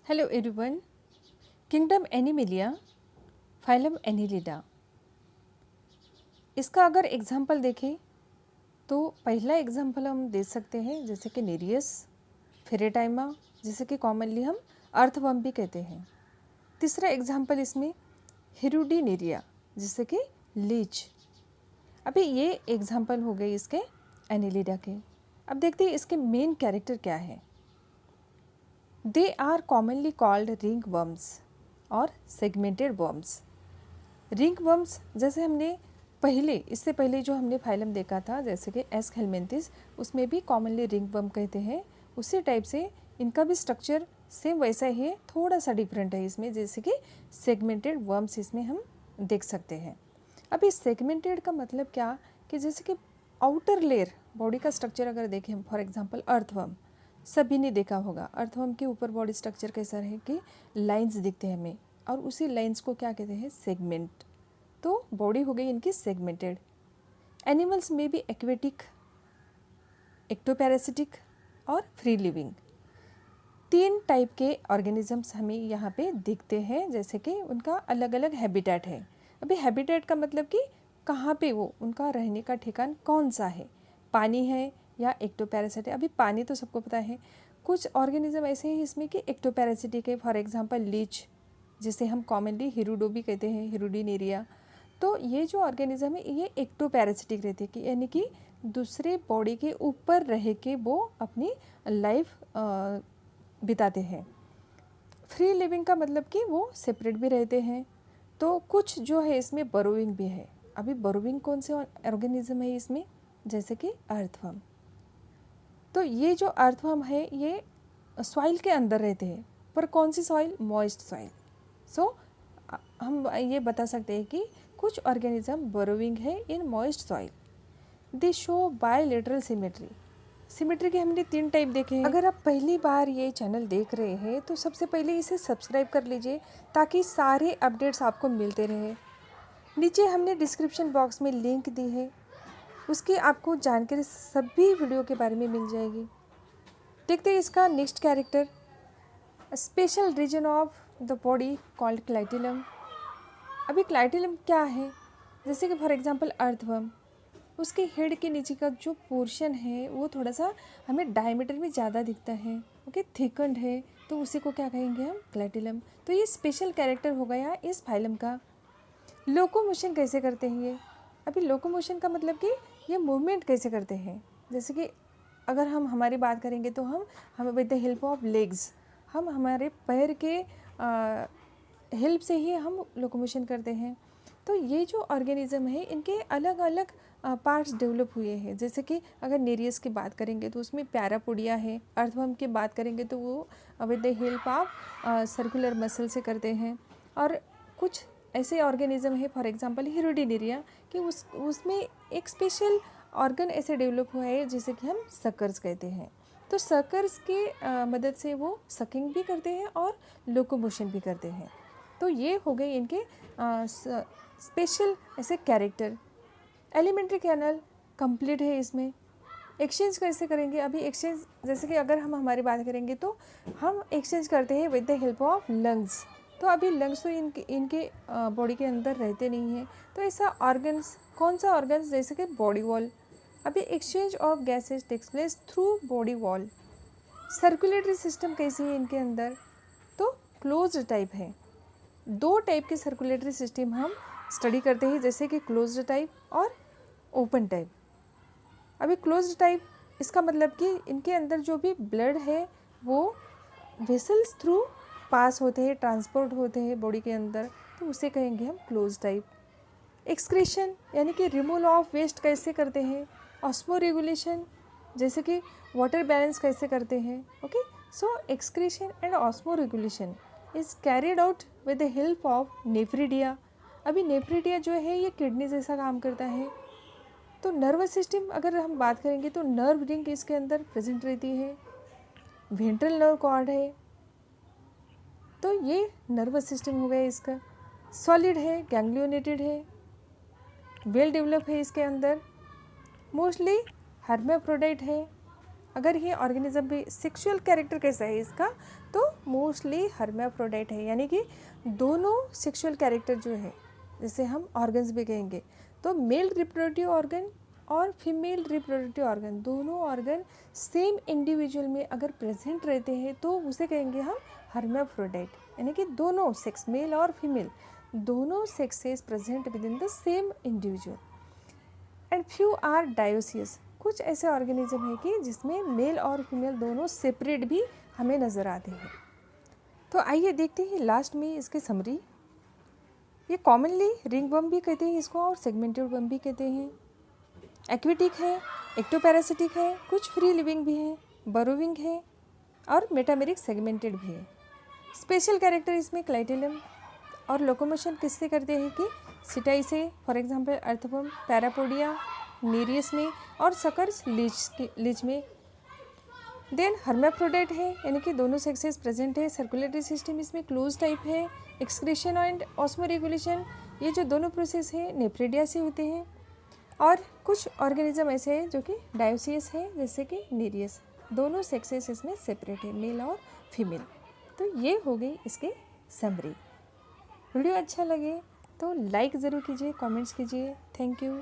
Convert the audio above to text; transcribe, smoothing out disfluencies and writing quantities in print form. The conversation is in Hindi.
Hello everyone. Kingdom Animalia, phylum Annelida. इसका अगर एग्जाम्पल देखें तो पहला एग्जाम्पल हम दे सकते हैं जैसे कि नेरियस, फेरेटाइमा, जिसे कि कॉमनली हम अर्थवर्म भी कहते हैं। तीसरा एग्जाम्पल इसमें हिरुडिनेरिया, जिसे कि लीच। अभी ये एग्जाम्पल हो गए इसके एनिलिडा के। अब देखते हैं इसके मेन कैरेक्टर क्या है। They are commonly called ring worms और सेगमेंटेड वर्म्स। रिंग वर्म्स जैसे हमने इससे पहले जो हमने फाइलम देखा था जैसे कि एस्कहेलमिंथिस, उसमें भी कॉमनली रिंग वर्म कहते हैं। उसी टाइप से इनका भी स्ट्रक्चर सेम वैसा ही है, थोड़ा सा डिफरेंट है इसमें, जैसे कि सेगमेंटेड वर्म्स इसमें हम देख सकते हैं। अब इस सेगमेंटेड का मतलब क्या कि जैसे कि आउटर लेयर बॉडी का स्ट्रक्चर अगर देखें, फॉर एग्जांपल अर्थवर्म, सभी ने देखा होगा अर्थवर्म के ऊपर बॉडी स्ट्रक्चर कैसा है कि लाइंस दिखते हैं हमें, और उसी लाइंस को क्या कहते हैं, सेगमेंट। तो बॉडी हो गई इनकी सेगमेंटेड। एनिमल्स में भी एक्वेटिक, एक्टोपैरासिटिक और फ्री लिविंग, तीन टाइप के ऑर्गेनिजम्स हमें यहाँ पे दिखते हैं, जैसे कि उनका अलग अलग हैबिटेट है। अभी हैबिटेट का मतलब कि कहाँ पे वो उनका रहने का ठिकान कौन सा है, पानी है या एक्टोपैरासिट है। अभी पानी तो सबको पता है। कुछ ऑर्गेनिज्म ऐसे हैं इसमें कि एक्टोपैरासिटिक है, फॉर एग्जांपल लीच, जिसे हम कॉमनली हिरुडो भी कहते हैं, हिरुडिनेरिया। तो ये जो ऑर्गेनिज्म है ये एक्टोपैरासिटिक रहते हैं कि यानी कि दूसरे बॉडी के ऊपर रह के वो अपनी लाइफ बिताते हैं। फ्री लिविंग का मतलब कि वो सेपरेट भी रहते हैं। तो कुछ जो है इसमें बरोविंग भी है। अभी बरोविंग कौन से ऑर्गेनिज्म है इसमें, जैसे कि अर्थवर्म। तो ये जो अर्थवर्म है ये सॉइल के अंदर रहते हैं, पर कौन सी सॉइल, मॉइस्ट सॉइल। सो हम ये बता सकते हैं कि कुछ ऑर्गेनिज्म बरोविंग है in moist soil. They show bilateral symmetry. Symmetry के हमने तीन टाइप देखे हैं। अगर आप पहली बार ये चैनल देख रहे हैं तो सबसे पहले इसे सब्सक्राइब कर लीजिए ताकि सारे अपडेट्स आपको मिलते रहे। नीचे हमने डिस्क्रिप्शन बॉक्स में लिंक दी है, उसकी आपको जानकारी सभी वीडियो के बारे में मिल जाएगी। देखते हैं इसका next character, special region of the body called clitellum. अभी क्लाइटिलम क्या है, जैसे कि फॉर एग्जांपल अर्थवर्म, उसके हेड के नीचे का जो पोर्शन है वो थोड़ा सा हमें डायमीटर में ज़्यादा दिखता है, ओके, थिकंड है, तो उसी को क्या कहेंगे हम, क्लाइटिलम। तो ये स्पेशल कैरेक्टर हो गया इस फाइलम का। लोकोमोशन कैसे करते हैं ये, अभी लोकोमोशन का मतलब कि ये मूवमेंट कैसे करते हैं। जैसे कि अगर हम हमारी बात करेंगे तो हम with the help of legs, हम हमारे पैर के हेल्प से ही हम लोकोमोशन करते हैं। तो ये जो ऑर्गेनिज्म है इनके अलग अलग पार्ट्स डेवलप हुए हैं। जैसे कि अगर नेरियस की बात करेंगे तो उसमें पैरापोडिया है, अर्थवर्म की बात करेंगे तो वो with the help of circular muscle से करते हैं। और कुछ ऐसे ऑर्गेनिज्म है फॉर एग्जांपल हिरुडिनेरिया कि उसमें एक स्पेशल ऑर्गन ऐसे डेवलप हुआ है जिसे कि हम सकर्स कहते हैं। तो सकर्स के मदद से वो सकिंग भी करते हैं और लोकोमोशन भी करते हैं। तो ये हो गए इनके स्पेशल ऐसे कैरेक्टर। एलिमेंट्री कैनल कंप्लीट है इसमें। एक्सचेंज कैसे करेंगे, अभी एक्सचेंज जैसे कि अगर हम हमारी बात करेंगे तो हम एक्सचेंज करते हैं with the help of lungs. तो अभी लंग्स तो इनके बॉडी के अंदर रहते नहीं हैं, तो ऐसा ऑर्गन्स, कौन सा ऑर्गन्स, जैसे कि बॉडी वॉल। अभी exchange of gases takes place through body wall. Circulatory system कैसी है इनके अंदर, तो क्लोज्ड टाइप है। दो टाइप के सर्कुलेटरी सिस्टम हम स्टडी करते हैं, जैसे कि क्लोज्ड टाइप और ओपन टाइप। अभी क्लोज्ड टाइप इसका मतलब कि इनके अंदर जो भी ब्लड है वो वेसल्स थ्रू पास होते हैं, ट्रांसपोर्ट होते हैं बॉडी के अंदर, तो उसे कहेंगे हम क्लोज टाइप। एक्सक्रीशन यानी कि रिमूवल ऑफ वेस्ट कैसे करते हैं, ऑस्मो रेगुलेशन, जैसे कि वाटर बैलेंस कैसे करते हैं, okay. So excretion and osmo regulation is carried out with the help of nephridia. अभी नेफ्रिडिया जो है ये किडनी जैसा काम करता है। तो नर्वस सिस्टम अगर हम बात करेंगे तो नर्व रिंग इसके अंदर प्रेजेंट रहती है, वेंट्रल नर्व कॉर्ड है। तो ये नर्वस सिस्टम हो गया इसका। सॉलिड है, गैंग्लियोनेटेड है, वेल डेवलप है इसके अंदर, मोस्टली हर्माफ्रोडाइट है, अगर ये ऑर्गेनिज्म भी सेक्सुअल कैरेक्टर कैसा है इसका, तो मोस्टली हर्माफ्रोडाइट है, यानी कि दोनों सेक्सुअल कैरेक्टर जो है, जैसे हम ऑर्गन्स भी कहेंगे, तो मेल रिप्रोडक्टिव ऑर्गन और फीमेल रिप्रोडक्टिव ऑर्गन, दोनों ऑर्गन सेम इंडिविजुअल में अगर प्रेजेंट रहते हैं तो उसे कहेंगे हम हर्माफ्रोडाइट, यानी कि दोनों सेक्स, मेल और फीमेल, दोनों sexes present within the same individual. And few are dioecious, कुछ ऐसे ऑर्गेनिज्म है कि जिसमें मेल और फीमेल दोनों सेपरेट भी हमें नज़र आते हैं। तो आइए देखते हैं लास्ट में इसकी समरी। ये कॉमनली रिंग वर्म भी कहते हैं इसको और सेगमेंटेड वर्म भी कहते हैं। एक्वेटिक है, एक्टोपैरासिटिक है, कुछ फ्री लिविंग भी है, बरोविंग है और मेटामेरिक सेगमेंटेड भी है। स्पेशल कैरेक्टर इसमें क्लाइटेलम, और लोकोमोशन किससे करते हैं कि सिटाई से, फॉर एग्जांपल अर्थवर्म पैरापोडिया, नीरियस में, और सकर्स लीच में। देन हर्माफ्रोडाइट है, यानी कि दोनों सेक्सेस प्रेजेंट है। सर्कुलेटरी सिस्टम इसमें क्लोज टाइप है। एक्सक्रीशन एंड ऑस्मोरेगुलेशन, ये जो दोनों प्रोसेस है नेफ्रिडिया से होते हैं। और कुछ ऑर्गेनिज्म ऐसे हैं जो कि डायोसियस है, जैसे कि नीरियस, दोनों सेक्सेस इसमें सेपरेट है, मेल और फीमेल। तो ये हो गई इसकी समरी। वीडियो अच्छा लगे तो लाइक ज़रूर कीजिए, कमेंट्स कीजिए। Thank you.